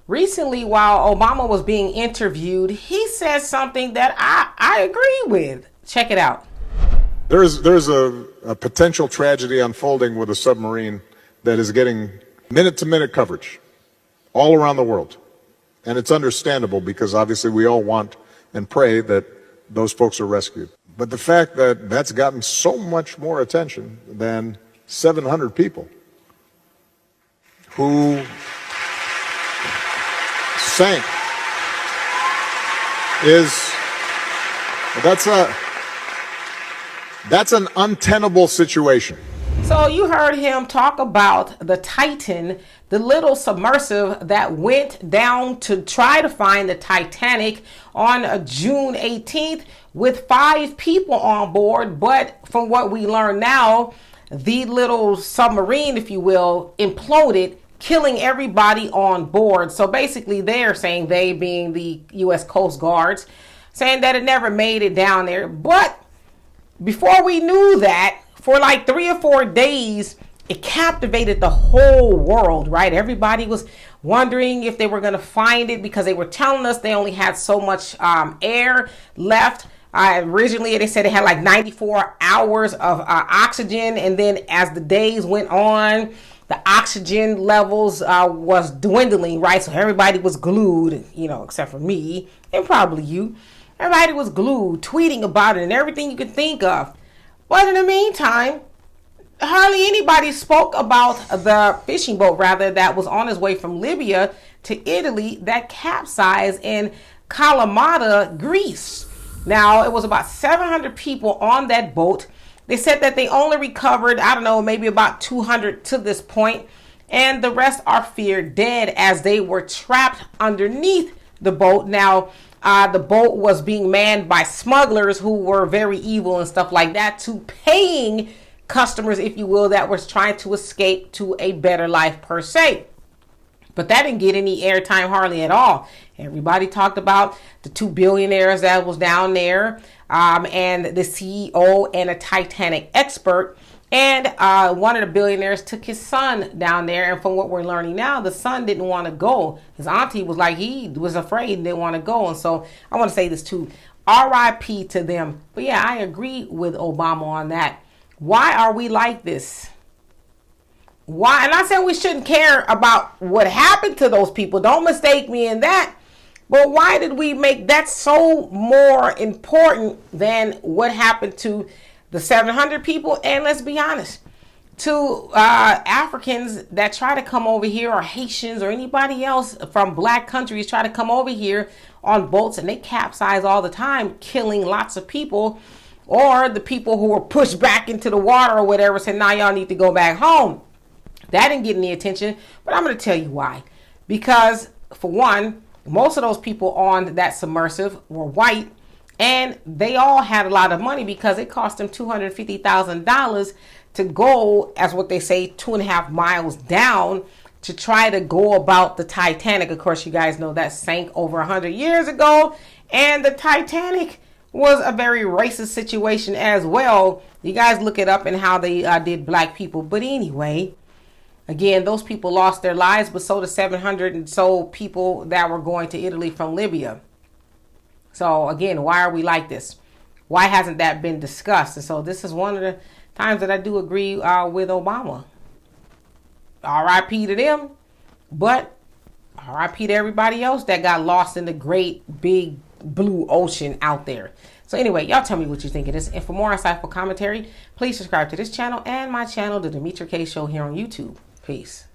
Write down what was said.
recently, while Obama was being interviewed, he said something that I agree with. Check it out. There's a potential tragedy unfolding with a submarine that is getting minute-to-minute coverage all around the world. And it's understandable because obviously we all want and pray that those folks are rescued. But the fact that that's gotten so much more attention than 700 people who sank that's an untenable situation. So you heard him talk about the Titan, the little submersive that went down to try to find the Titanic on June 18th with 5 people on board. But from what we learn now, the little submarine, if you will, imploded, killing everybody on board. So basically they're saying, they being the U.S. Coast Guards, saying that it never made it down there. But before we knew that, for like 3 or 4 days, it captivated the whole world, right? Everybody was wondering if they were going to find it because they were telling us they only had so much air left. Originally, they said they had like 94 hours of oxygen. And then as the days went on, the oxygen levels was dwindling, right? So everybody was glued, except for me and probably you. Everybody was glued, tweeting about it and everything you could think of. But in the meantime, hardly anybody spoke about the fishing boat, that was on its way from Libya to Italy that capsized in Kalamata, Greece. Now, it was about 700 people on that boat. They said that they only recovered, maybe about 200 to this point, and the rest are feared dead as they were trapped underneath the boat. Now, the boat was being manned by smugglers who were very evil and stuff like that, to paying customers, if you will, that was trying to escape to a better life per se. But that didn't get any airtime hardly at all. Everybody talked about the 2 billionaires that was down there, and the CEO and a Titanic expert. And one of the billionaires took his son down there. And from what we're learning now, the son didn't want to go. His auntie was like, he was afraid and didn't want to go. And so I want to say this too. RIP to them. But yeah, I agree with Obama on that. Why are we like this? Why? And I said we shouldn't care about what happened to those people. Don't mistake me in that. But why did we make that so more important than what happened to the 700 people? And let's be honest, to Africans that try to come over here, or Haitians or anybody else from black countries try to come over here on boats, and they capsize all the time, killing lots of people. Or the people who were pushed back into the water or whatever said, now y'all need to go back home. That didn't get any attention, but I'm going to tell you why. Because for one, most of those people on that submersive were white, and they all had a lot of money because it cost them $250,000 to go, as what they say, 2.5 miles down to try to go about the Titanic. Of course, you guys know that sank over 100 years ago, and the Titanic was a very racist situation as well. You guys look it up and how they did black people. But anyway, again, those people lost their lives, but so did 700 and so people that were going to Italy from Libya. So again, why are we like this? Why hasn't that been discussed? And so this is one of the times that I do agree with Obama. RIP to them, but RIP to everybody else that got lost in the great big blue ocean out there. So anyway, y'all tell me what you think of this. And for more insightful commentary, please subscribe to this channel and my channel, The Demetra Kaye Show, here on YouTube. Peace.